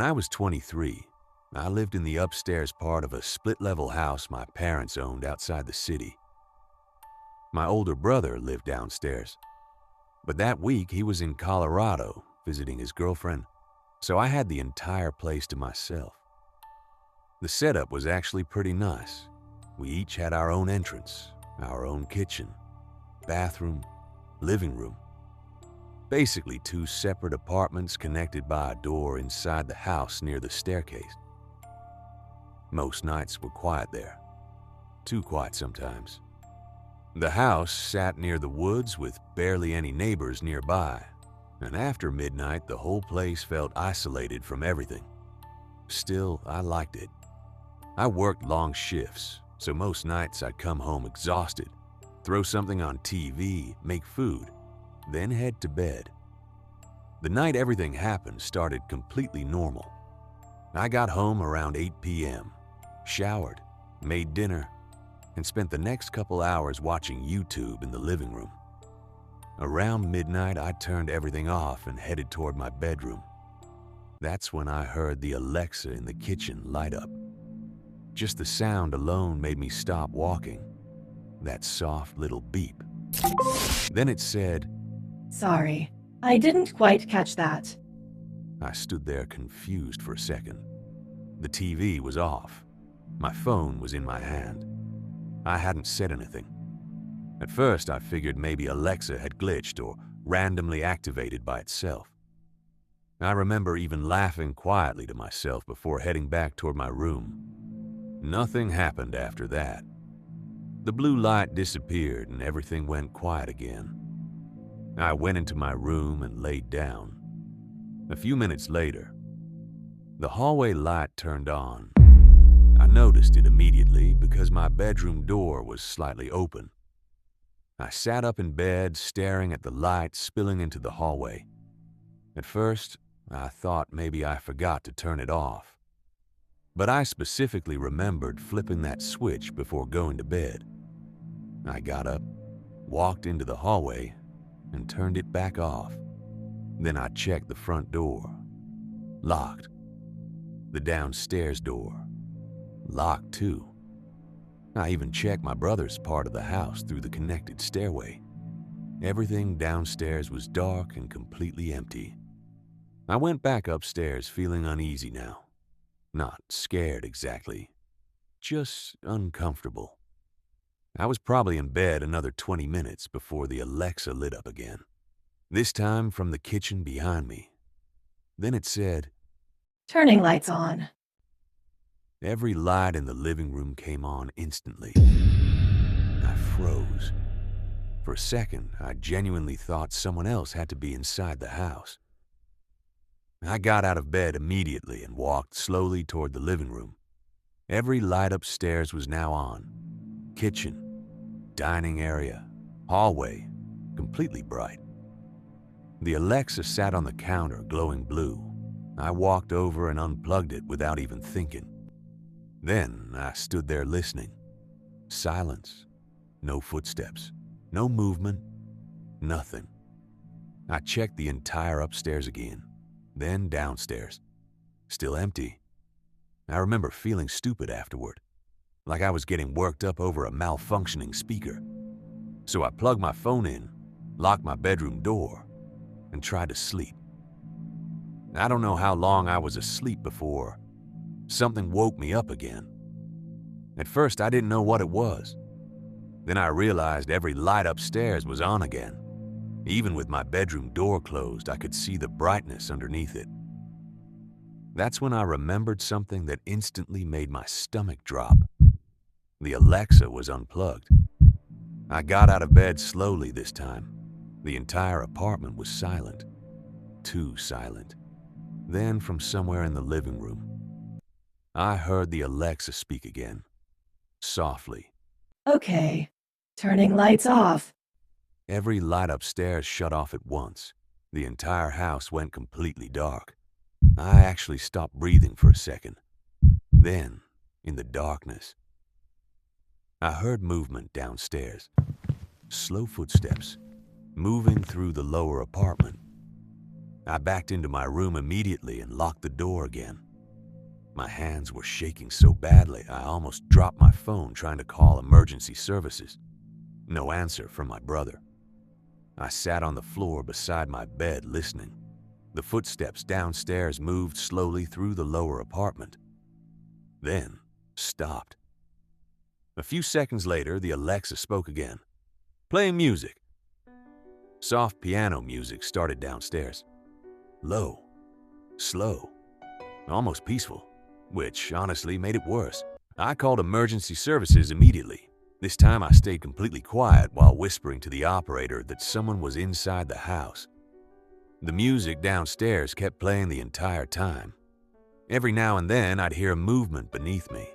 I was 23, I lived in the upstairs part of a split-level house my parents owned outside the city. My older brother lived downstairs, but that week he was in Colorado visiting his girlfriend, so I had the entire place to myself. The setup was actually pretty nice. We each had our own entrance, our own kitchen, bathroom, living room. Basically 2 separate apartments connected by a door inside the house near the staircase. Most nights were quiet there, too quiet sometimes. The house sat near the woods with barely any neighbors nearby, and after midnight the whole place felt isolated from everything. Still, I liked it. I worked long shifts, so most nights I'd come home exhausted, throw something on TV, make food, then head to bed. The night everything happened started completely normal. I got home around 8 p.m., showered, made dinner, and spent the next couple hours watching YouTube in the living room. Around midnight, I turned everything off and headed toward my bedroom. That's when I heard the Alexa in the kitchen light up. Just the sound alone made me stop walking. That soft little beep. Then it said, "Sorry, I didn't quite catch that." I stood there confused for a second. The TV was off. My phone was in my hand. I hadn't said anything. At first, I figured maybe Alexa had glitched or randomly activated by itself. I remember even laughing quietly to myself before heading back toward my room. Nothing happened after that. The blue light disappeared and everything went quiet again. I went into my room and laid down. A few minutes later, the hallway light turned on. I noticed it immediately because my bedroom door was slightly open. I sat up in bed, staring at the light spilling into the hallway. At first, I thought maybe I forgot to turn it off. But I specifically remembered flipping that switch before going to bed. I got up, walked into the hallway, and turned it back off. Then I checked the front door. Locked. The downstairs door. Locked too. I even checked my brother's part of the house through the connected stairway. Everything downstairs was dark and completely empty. I went back upstairs feeling uneasy now. Not scared exactly, just uncomfortable. I was probably in bed another 20 minutes before the Alexa lit up again, this time from the kitchen behind me. Then it said, "Turning lights on." Every light in the living room came on instantly. I froze. For a second, I genuinely thought someone else had to be inside the house. I got out of bed immediately and walked slowly toward the living room. Every light upstairs was now on. Kitchen, dining area, hallway, completely bright. The Alexa sat on the counter, glowing blue. I walked over and unplugged it without even thinking. Then I stood there listening. Silence. No footsteps. No movement. Nothing. I checked the entire upstairs again. Then downstairs. Still empty. I remember feeling stupid afterward, like I was getting worked up over a malfunctioning speaker. So I plugged my phone in, locked my bedroom door, and tried to sleep. I don't know how long I was asleep before something woke me up again. At first, I didn't know what it was. Then I realized every light upstairs was on again. Even with my bedroom door closed, I could see the brightness underneath it. That's when I remembered something that instantly made my stomach drop. The Alexa was unplugged. I got out of bed slowly this time. The entire apartment was silent. Too silent. Then from somewhere in the living room, I heard the Alexa speak again, softly. "Okay, turning lights off." Every light upstairs shut off at once. The entire house went completely dark. I actually stopped breathing for a second. Then, in the darkness, I heard movement downstairs. Slow footsteps, moving through the lower apartment. I backed into my room immediately and locked the door again. My hands were shaking so badly I almost dropped my phone trying to call emergency services. No answer from my brother. I sat on the floor beside my bed listening. The footsteps downstairs moved slowly through the lower apartment, then stopped. A few seconds later, the Alexa spoke again, playing music. Soft piano music started downstairs. Low, slow, almost peaceful, which honestly made it worse. I called emergency services immediately. This time I stayed completely quiet while whispering to the operator that someone was inside the house. The music downstairs kept playing the entire time. Every now and then I'd hear a movement beneath me.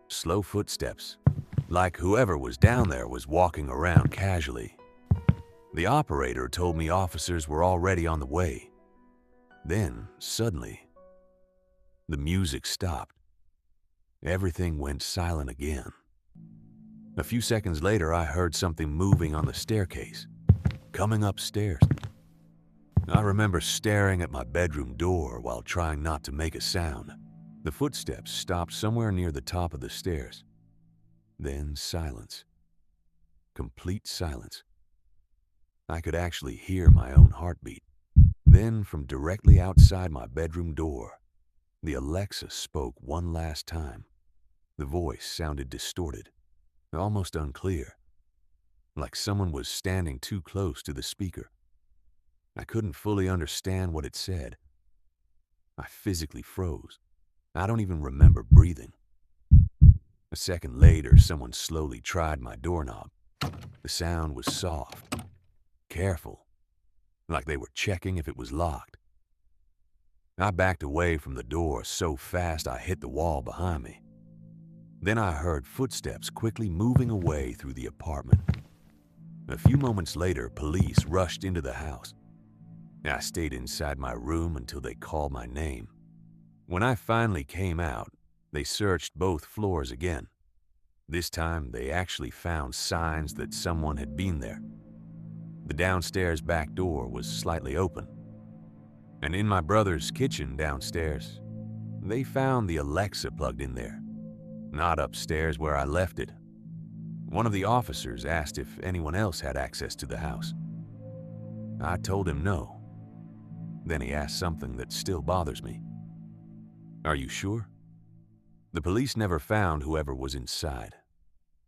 Slow footsteps, like whoever was down there was walking around casually. The operator told me officers were already on the way. Then, suddenly, the music stopped. Everything went silent again. A few seconds later, I heard something moving on the staircase, coming upstairs. I remember staring at my bedroom door while trying not to make a sound. The footsteps stopped somewhere near the top of the stairs. Then silence. Complete silence. I could actually hear my own heartbeat. Then, from directly outside my bedroom door, the Alexa spoke one last time. The voice sounded distorted, almost unclear, like someone was standing too close to the speaker. I couldn't fully understand what it said. I physically froze. I don't even remember breathing. A second later, someone slowly tried my doorknob. The sound was soft, careful, like they were checking if it was locked. I backed away from the door so fast I hit the wall behind me. Then I heard footsteps quickly moving away through the apartment. A few moments later, police rushed into the house. I stayed inside my room until they called my name. When I finally came out, they searched both floors again. This time, they actually found signs that someone had been there. The downstairs back door was slightly open. And in my brother's kitchen downstairs, they found the Alexa plugged in there, not upstairs where I left it. One of the officers asked if anyone else had access to the house. I told him no. Then he asked something that still bothers me. Are you sure? The police never found whoever was inside.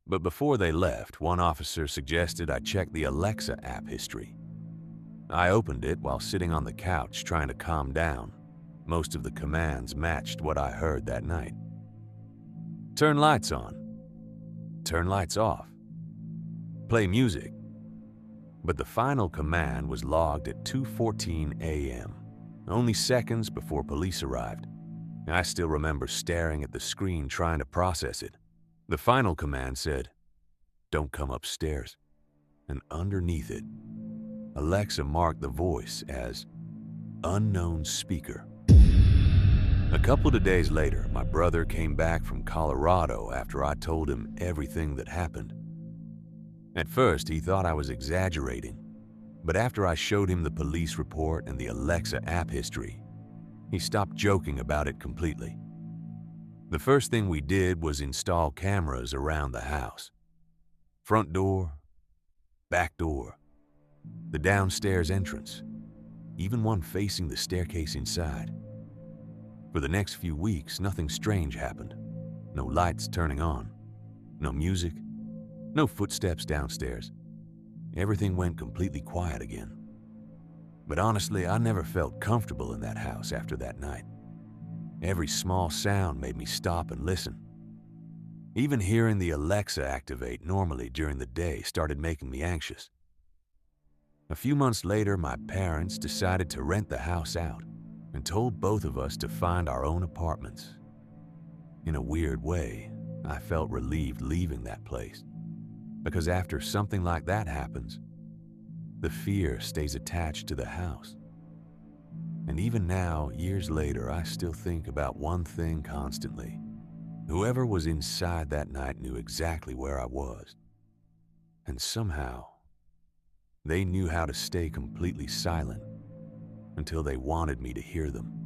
But before they left, one officer suggested I check the Alexa app history. I opened it while sitting on the couch trying to calm down. Most of the commands matched what I heard that night. Turn lights on. Turn lights off. Play music. But the final command was logged at 2:14 a.m., only seconds before police arrived. I still remember staring at the screen trying to process it. The final command said, "Don't come upstairs." And underneath it, Alexa marked the voice as unknown speaker. A couple of days later, my brother came back from Colorado after I told him everything that happened. At first, he thought I was exaggerating, but after I showed him the police report and the Alexa app history, he stopped joking about it completely. The first thing we did was install cameras around the house. Front door, back door, the downstairs entrance, even one facing the staircase inside. For the next few weeks, nothing strange happened. No lights turning on, no music, no footsteps downstairs. Everything went completely quiet again. But honestly, I never felt comfortable in that house after that night. Every small sound made me stop and listen. Even hearing the Alexa activate normally during the day started making me anxious. A few months later, my parents decided to rent the house out and told both of us to find our own apartments. In a weird way, I felt relieved leaving that place, because after something like that happens, the fear stays attached to the house. And even now, years later, I still think about one thing constantly. Whoever was inside that night knew exactly where I was. And somehow, they knew how to stay completely silent until they wanted me to hear them.